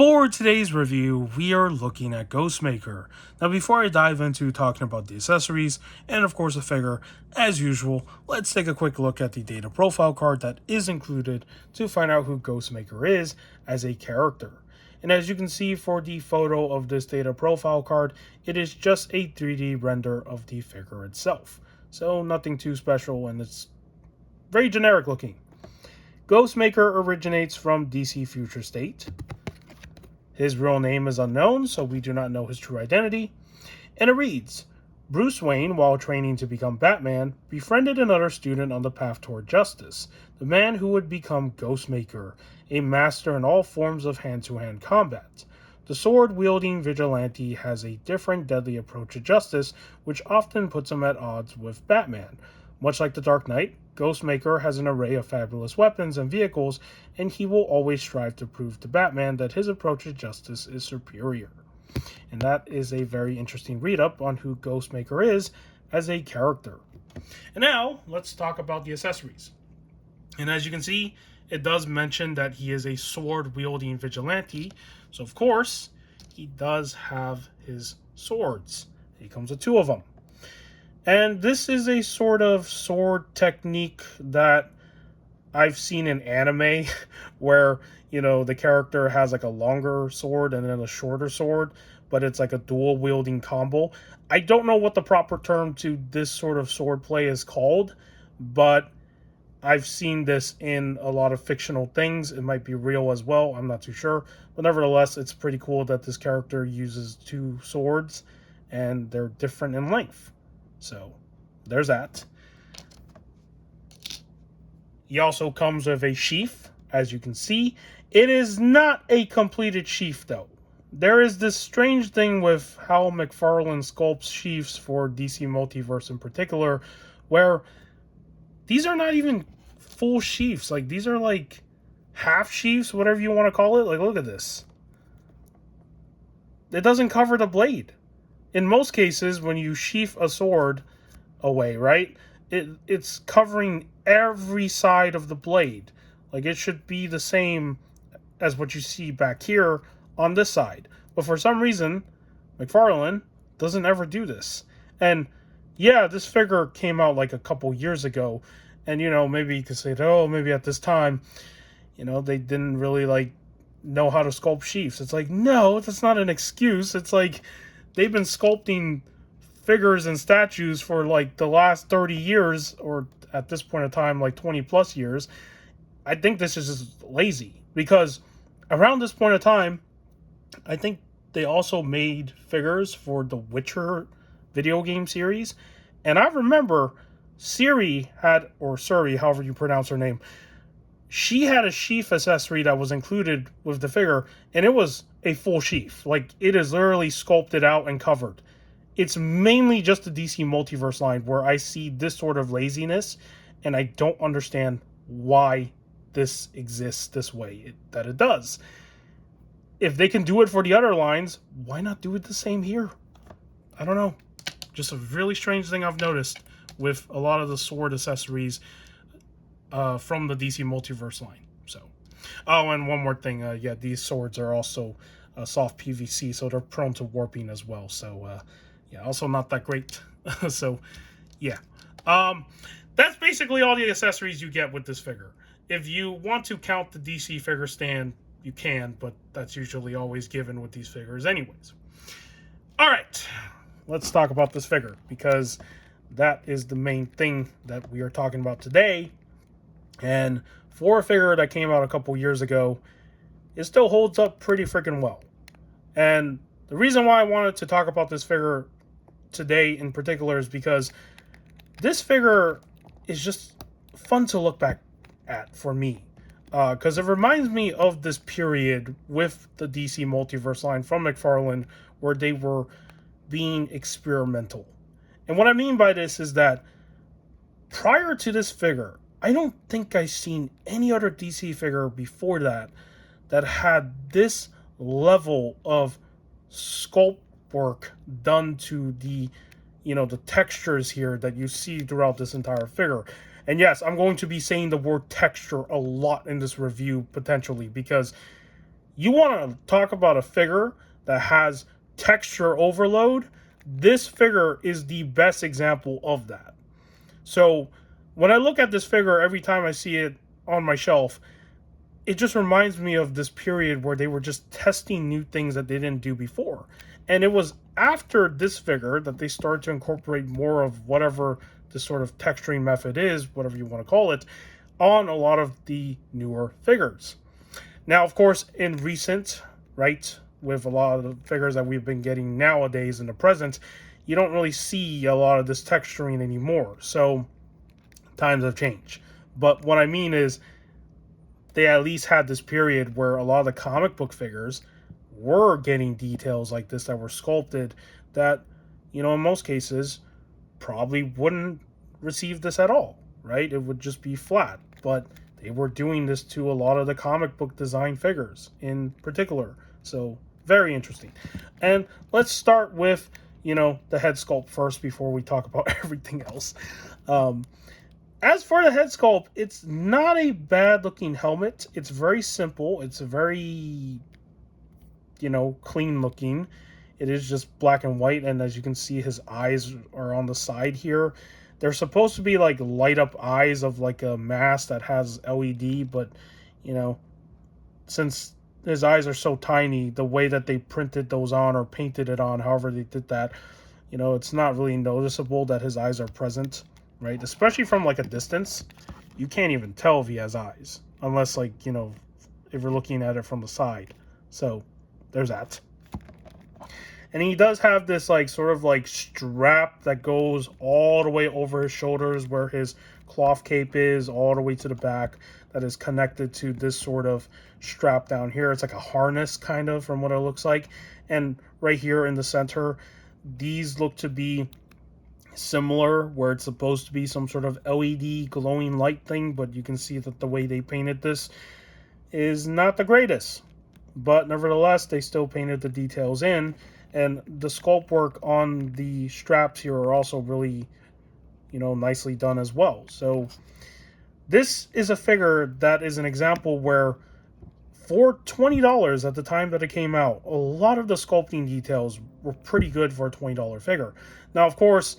For today's review, we are looking at Ghostmaker. Now, before I dive into talking about the accessories and, of course, the figure, as usual, let's take a quick look at the data profile card that is included to find out who Ghostmaker is as a character. And as you can see for the photo of this data profile card, it is just a 3D render of the figure itself. So nothing too special, and it's very generic looking. Ghostmaker originates from DC Future State. His real name is unknown, so we do not know his true identity. And it reads, Bruce Wayne, while training to become Batman, befriended another student on the path toward justice, the man who would become Ghostmaker, a master in all forms of hand-to-hand combat. The sword-wielding vigilante has a different, deadly approach to justice, which often puts him at odds with Batman. Much like the Dark Knight, Ghostmaker has an array of fabulous weapons and vehicles, and he will always strive to prove to Batman that his approach to justice is superior. And that is a very interesting read-up on who Ghostmaker is as a character. And now, let's talk about the accessories. And as you can see, it does mention that he is a sword-wielding vigilante, so of course, he does have his swords. He comes with two of them. And this is a sort of sword technique that I've seen in anime where, the character has like a longer sword and then a shorter sword, but it's like a dual wielding combo. I don't know what the proper term to this sort of sword play is called, but I've seen this in a lot of fictional things. It might be real as well. I'm not too sure. But nevertheless, it's pretty cool that this character uses two swords and they're different in length. So, there's that. He also comes with a sheath, as you can see. It is not a completed sheath, though. There is this strange thing with how Mcfarlane sculpts sheaths for DC Multiverse in particular, where these are not even full sheaths. Like, these are like half sheaths, whatever you want to call it. Like, look at this. It doesn't cover the blade. In most cases, when you sheath a sword away, right, it's covering every side of the blade. Like, it should be the same as what you see back here on this side. But for some reason, Mcfarlane doesn't ever do this. And yeah, this figure came out like a couple years ago. And, maybe you could say, oh, maybe at this time, they didn't really, know how to sculpt sheaths. It's like, no, that's not an excuse. It's like, they've been sculpting figures and statues for the last 30 years, or at this point in time, 20 plus years. I think this is just lazy, because around this point in time, I think they also made figures for the Witcher video game series. And I remember Suri, however you pronounce her name, she had a sheath accessory that was included with the figure, and it was a full sheath. It is literally sculpted out and covered. It's mainly just the DC Multiverse line where I see this sort of laziness, and I don't understand why this exists this way that it does. If they can do it for the other lines, why not do it the same here? I don't know. Just a really strange thing I've noticed with a lot of the sword accessories from the DC Multiverse line. So, and one more thing, these swords are also soft PVC, so they're prone to warping as well. So, also not that great. So, yeah. That's basically all the accessories you get with this figure. If you want to count the DC figure stand, you can, but that's usually always given with these figures anyways. Alright, let's talk about this figure, because that is the main thing that we are talking about today. And for a figure that came out a couple years ago, it still holds up pretty freaking well. And the reason why I wanted to talk about this figure today in particular is because this figure is just fun to look back at for me. Because it reminds me of this period with the DC Multiverse line from Mcfarlane where they were being experimental. And what I mean by this is that prior to this figure, I don't think I've seen any other DC figure before that had this level of sculpt work done to the textures here that you see throughout this entire figure. And yes, I'm going to be saying the word texture a lot in this review, potentially, because You want to talk about a figure that has texture overload? This figure is the best example of that. So when I look at this figure, every time I see it on my shelf, it just reminds me of this period where they were just testing new things that they didn't do before. And it was after this figure that they started to incorporate more of whatever this sort of texturing method is, whatever you want to call it, on a lot of the newer figures. Now, of course, in recent, right, with a lot of the figures that we've been getting nowadays in the present, you don't really see a lot of this texturing anymore. So times have changed. But what I mean is, they at least had this period where a lot of the comic book figures were getting details like this that were sculpted that, you know, in most cases probably wouldn't receive this at all, right? It would just be flat. But they were doing this to a lot of the comic book design figures in particular. So very interesting. And let's start with, you know, the head sculpt first before we talk about everything else. As for the head sculpt, it's not a bad looking helmet. It's very simple. It's very, you know, clean looking. It is just black and white, and as you can see, his eyes are on the side here. They're supposed to be like light up eyes of like a mask that has LED, but, you know, since his eyes are so tiny, the way that they printed those on or painted it on, however they did that, you know, it's not really noticeable that his eyes are present, right? Especially from like a distance, you can't even tell if he has eyes, unless, like, you know, if you're looking at it from the side. So there's that. And he does have this like sort of like strap that goes all the way over his shoulders where his cloth cape is, all the way to the back, that is connected to this sort of strap down here. It's like a harness kind of, from what it looks like. And right here in the center, these look to be similar, where it's supposed to be some sort of LED glowing light thing, but you can see that the way they painted this is not the greatest. But nevertheless, they still painted the details in, and the sculpt work on the straps here are also really, you know, nicely done as well. So this is a figure that is an example where for $20 at the time that it came out, a lot of the sculpting details were pretty good for a $20 figure. Now, of course,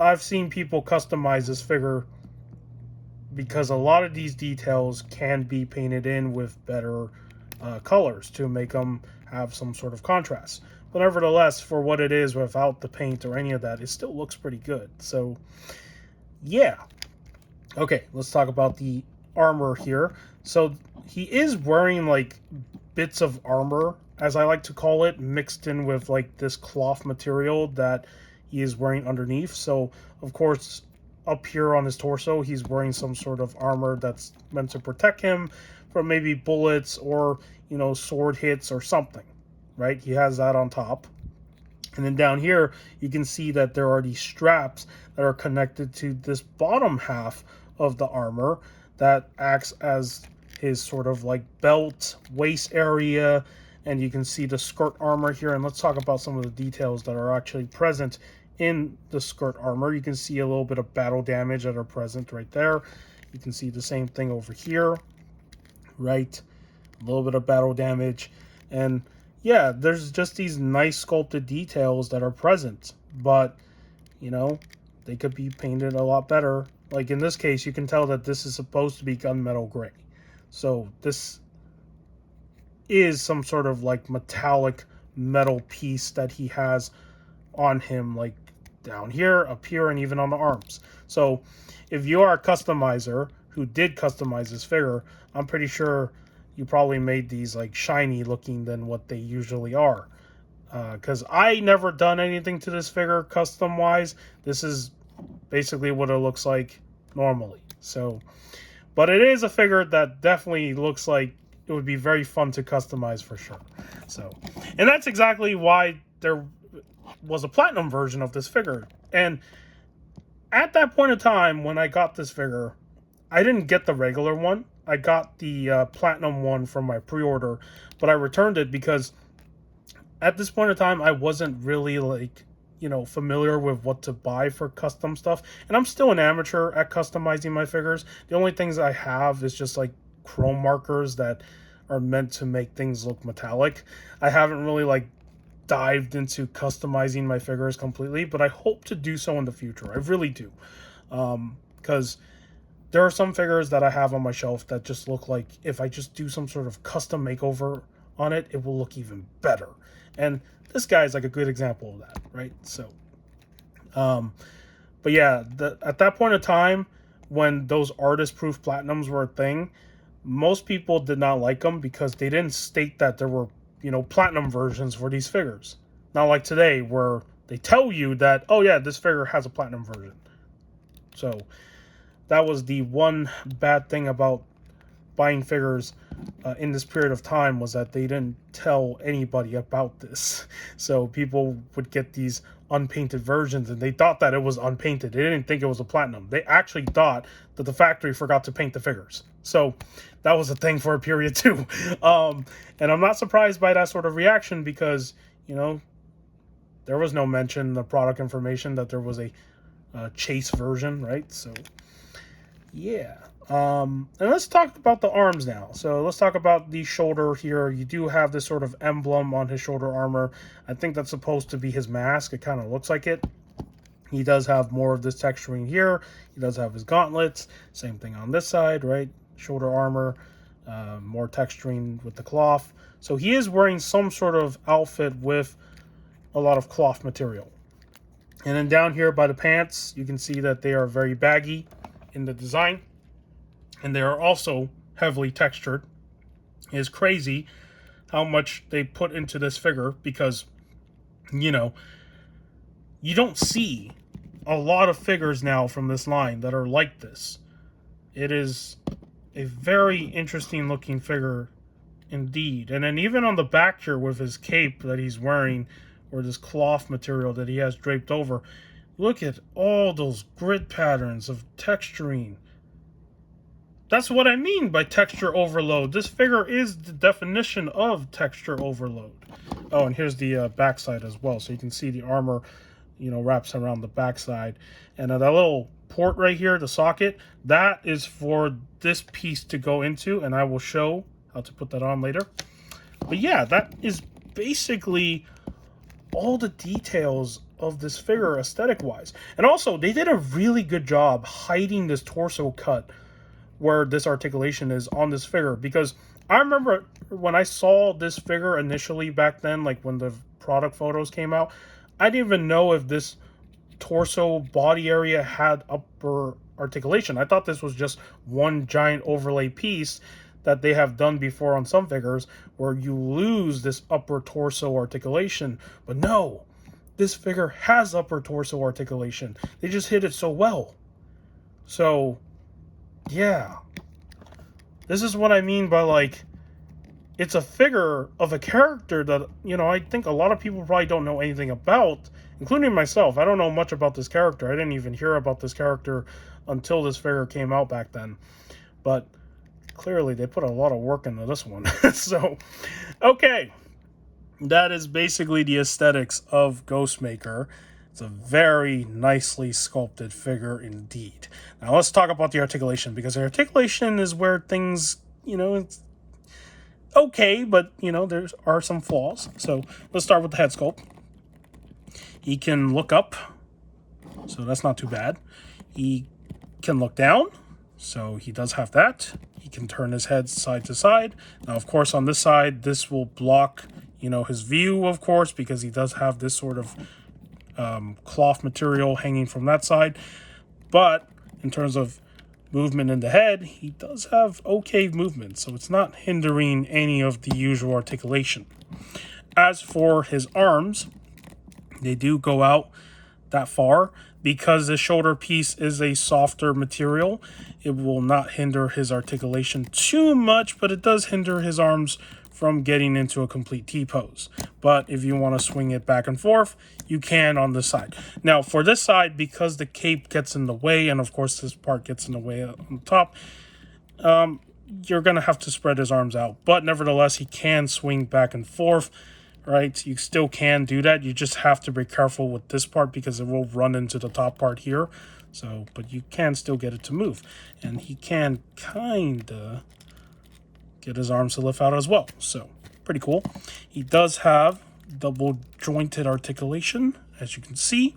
I've seen people customize this figure because a lot of these details can be painted in with better colors to make them have some sort of contrast. But nevertheless, for what it is, without the paint or any of that, it still looks pretty good. So, yeah. Okay, let's talk about the armor here. So, he is wearing, like, bits of armor, as I like to call it, mixed in with, like, this cloth material that he is wearing underneath. So, of course, up here on his torso, he's wearing some sort of armor that's meant to protect him from maybe bullets or, you know, sword hits or something, right? He has that on top. And then down here, you can see that there are these straps that are connected to this bottom half of the armor that acts as his sort of like belt, waist area, and you can see the skirt armor here. And let's talk about some of the details that are actually present in the skirt armor. You can see a little bit of battle damage that are present right there. You can see the same thing over here, right? A little bit of battle damage. And yeah, there's just these nice sculpted details that are present, but, you know, they could be painted a lot better. Like in this case, you can tell that this is supposed to be gunmetal gray. So this is some sort of like metallic metal piece that he has on him, like down here, up here, and even on the arms. So if you are a customizer who did customize this figure, I'm pretty sure you probably made these like shiny looking than what they usually are. Because I never done anything to this figure custom wise. This is basically what it looks like normally. So, but it is a figure that definitely looks like it would be very fun to customize for sure. So, and that's exactly why there was a platinum version of this figure. And at that point in time when I got this figure, I didn't get the regular one. I got the platinum one from my pre-order, but I returned it because at this point in time, I wasn't really like, you know, familiar with what to buy for custom stuff. And I'm still an amateur at customizing my figures. The only things I have is just like chrome markers that are meant to make things look metallic. I haven't really like dived into customizing my figures completely, but I hope to do so in the future. I really do. Because there are some figures that I have on my shelf that just look like if I just do some sort of custom makeover on it, it will look even better. And this guy is like a good example of that, right? So, but yeah, at that point of time, when those artist-proof platinums were a thing, most people did not like them because they didn't state that there were, platinum versions for these figures. Not like today, where they tell you that, oh yeah, this figure has a platinum version. So that was the one bad thing about buying figures in this period of time, was that they didn't tell anybody about this. So people would get these unpainted versions and they thought that it was unpainted. They didn't think it was a platinum. They actually thought that the factory forgot to paint the figures. So that was a thing for a period too. And I'm not surprised by that sort of reaction because, there was no mention in the product information that there was a chase version, right? So yeah. And let's talk about the arms now. So let's talk about the shoulder here. You do have this sort of emblem on his shoulder armor. I think that's supposed to be his mask. It kind of looks like it. He does have more of this texturing here. He does have his gauntlets. Same thing on this side, right? Shoulder armor, more texturing with the cloth. So he is wearing some sort of outfit with a lot of cloth material. And then down here by the pants, you can see that they are very baggy in the design. And they are also heavily textured. It is crazy how much they put into this figure because, you don't see a lot of figures now from this line that are like this. It is a very interesting looking figure indeed. And then even on the back here with his cape that he's wearing, or this cloth material that he has draped over, look at all those grid patterns of texturing. That's what I mean by texture overload. This figure is the definition of texture overload. Oh, and here's the backside as well. So you can see the armor, wraps around the backside. And that little port right here, the socket, that is for this piece to go into. And I will show how to put that on later. But yeah, that is basically all the details of this figure aesthetic-wise. And also, they did a really good job hiding this torso cut where this articulation is on this figure, because I remember when I saw this figure initially back then, like when the product photos came out, I didn't even know if this torso body area had upper articulation. I thought this was just one giant overlay piece that they have done before on some figures where you lose this upper torso articulation. But no, this figure has upper torso articulation. They just hit it so well. So yeah, this is what I mean by, like, it's a figure of a character that, I think a lot of people probably don't know anything about, including myself. I don't know much about this character. I didn't even hear about this character until this figure came out back then. But clearly they put a lot of work into this one. So, okay. That is basically the aesthetics of Ghostmaker. It's a very nicely sculpted figure indeed. Now let's talk about the articulation, because the articulation is where things, it's okay, but, there are some flaws. So let's start with the head sculpt. He can look up, so that's not too bad. He can look down, so he does have that. He can turn his head side to side. Now, of course, on this side, this will block, his view, of course, because he does have this sort of cloth material hanging from that side. But in terms of movement in the head, he does have okay movement, so it's not hindering any of the usual articulation. As for his arms, they do go out that far. Because the shoulder piece is a softer material, it will not hinder his articulation too much, but it does hinder his arms from getting into a complete T-pose. But if you want to swing it back and forth, you can on this side. Now, for this side, because the cape gets in the way, and of course this part gets in the way on the top, you're going to have to spread his arms out. But nevertheless, he can swing back and forth. Right, you still can do that. You just have to be careful with this part because it will run into the top part here. So, but you can still get it to move. And he can kinda get his arms to lift out as well. So pretty cool. He does have double jointed articulation, as you can see.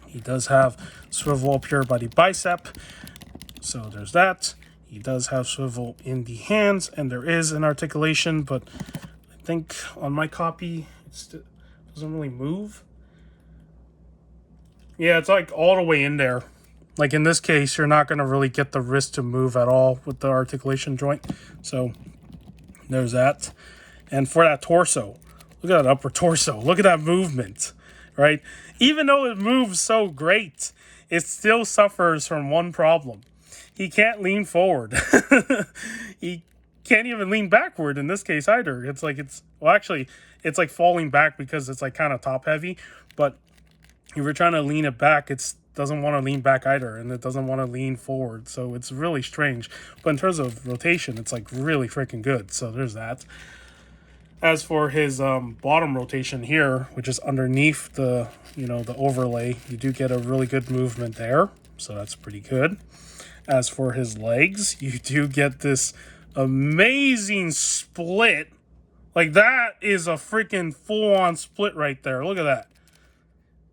He does have swivel up here by the bicep. So there's that. He does have swivel in the hands, and there is an articulation, but I think on my copy, it doesn't really move. Yeah, it's like all the way in there. Like in this case, you're not going to really get the wrist to move at all with the articulation joint. So there's that. And for that torso, look at that upper torso. Look at that movement, right? Even though it moves so great, it still suffers from one problem. He can't lean forward. He can't even lean backward in this case either. It's like it's like falling back because it's like kind of top heavy. But if you're trying to lean it back, it doesn't want to lean back either, and it doesn't want to lean forward. So it's really strange. But in terms of rotation, it's like really freaking good. So there's that. As for his bottom rotation here, which is underneath the the overlay, you do get a really good movement there. So that's pretty good. As for his legs, you do get this amazing split. Like that is a freaking full-on split right there. Look at that.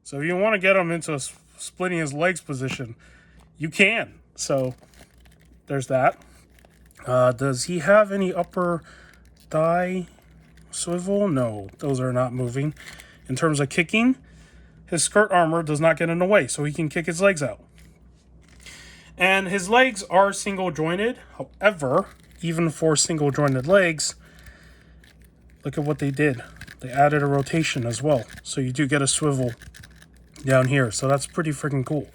So if you want to get him into splitting his legs position, you can. So there's that. Does he have any upper thigh swivel? No, those are not moving. In terms of kicking, his skirt armor does not get in the way, so he can kick his legs out. And his legs are single jointed. However, even for single jointed legs, look at what they did. They added a rotation as well. So you do get a swivel down here. So that's pretty freaking cool.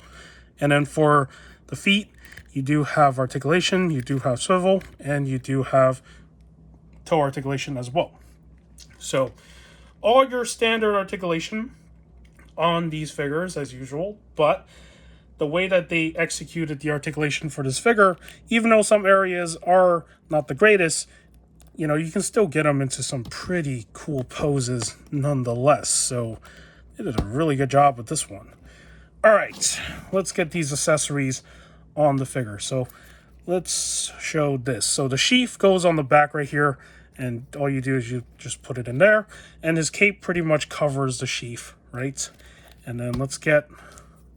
And then for the feet, you do have articulation, you do have swivel, and you do have toe articulation as well. So all your standard articulation on these figures as usual, but the way that they executed the articulation for this figure, even though some areas are not the greatest, you can still get them into some pretty cool poses nonetheless. So they did a really good job with this one. All right, let's get these accessories on the figure. So let's show this. So the sheath goes on the back right here, and all you do is you just put it in there, and his cape pretty much covers the sheath, right? And then let's get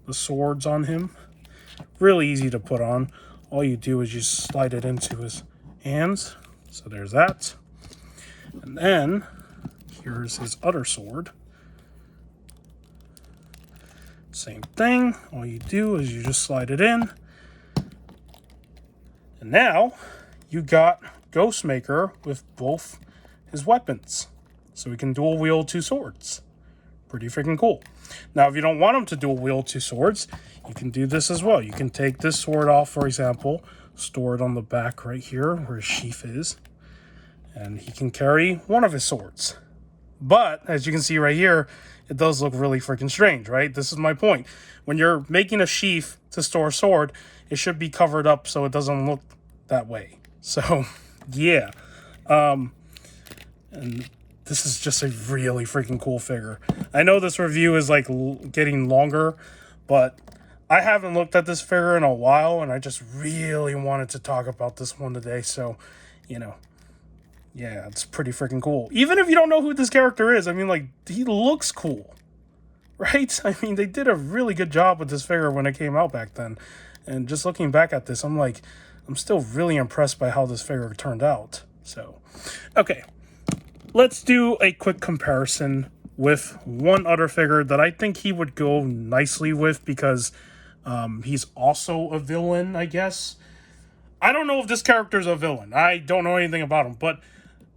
the swords on him. Really easy to put on. All you do is you slide it into his hands. So there's that. And then here's his other sword. Same thing. All you do is you just slide it in. And now you got Ghostmaker with both his weapons. So he can dual wield two swords. Pretty freaking cool. Now, if you don't want him to dual wield two swords, you can do this as well. You can take this sword off, for example, store it on the back right here where his sheath is, and he can carry one of his swords. But, as you can see right here, it does look really freaking strange, right? This is my point. When you're making a sheath to store a sword, it should be covered up so it doesn't look that way. So, yeah. And this is just a really freaking cool figure. I know this review is like getting longer, but I haven't looked at this figure in a while, and I just really wanted to talk about this one today. So, yeah, it's pretty freaking cool. Even if you don't know who this character is, I mean, like, he looks cool, right? I mean, they did a really good job with this figure when it came out back then. And just looking back at this, I'm still really impressed by how this figure turned out. So, okay. Let's do a quick comparison with one other figure that I think he would go nicely with because he's also a villain, I guess. I don't know if this character is a villain. I don't know anything about him. But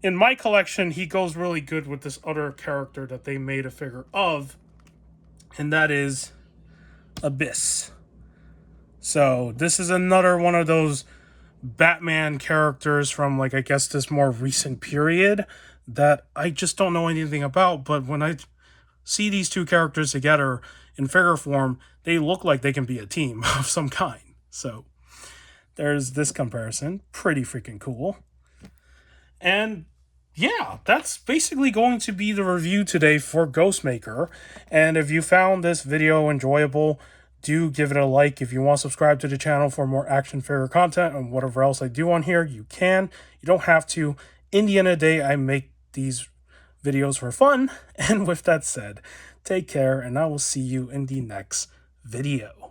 in my collection, he goes really good with this other character that they made a figure of. And that is Abyss. So this is another one of those Batman characters from, like, I guess this more recent period that I just don't know anything about, but when I see these two characters together in figure form, they look like they can be a team of some kind. So there's this comparison. Pretty freaking cool. And yeah, that's basically going to be the review today for Ghostmaker. And if you found this video enjoyable, Do give it a like. If you want to subscribe to the channel for more action figure content and whatever else I do on here, you can. You don't have to. In the end of the day, I make these videos for fun. And with that said, take care, and I will see you in the next video.